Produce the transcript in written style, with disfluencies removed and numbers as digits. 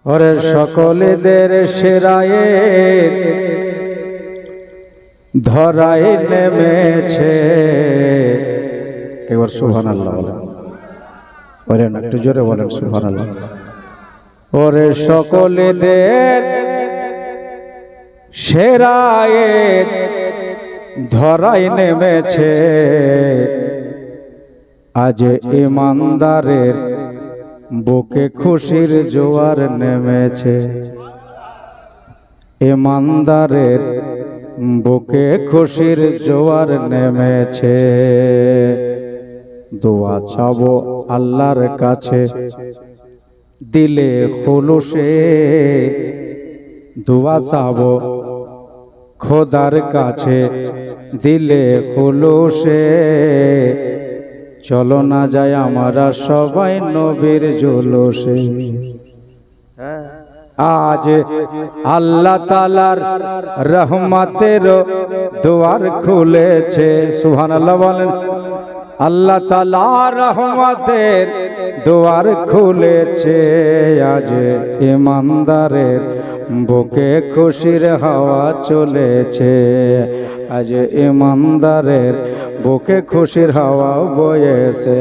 ওরে সকলেদের সেরায়ে ধরায় নেমেছে। এবার সুবহানাল্লাহ বলেন। ওরে একটু জোরে বলেন সুবহানাল্লাহ। ওরে সকলেদের সেরায়ে ধরায় নেমেছে, আজ ইমানদারের বুকে খুশির জোয়ার নেমেছে। ইমানদারের বুকে খুশির জোয়ার নেমেছে। দোয়া চাবো আল্লাহর কাছে দিলে খুলুসে, দোয়া চাবো খোদার কাছে দিলে খুলুসে। চলো না যায় আমরা সবাই নবীর জুলুসে। আজ আল্লাহ তাআলার রহমতের দুয়ার খুলেছে। সুবহানাল্লাহ বলেন। আল্লাহ তাআলার রহমতের দুয়ার খুলেছে, আজ ইমানদারের বুকে খুশির হাওয়া চলেছে। আজ ইমানদারের বুকে খুশির হাওয়া বয়েছে।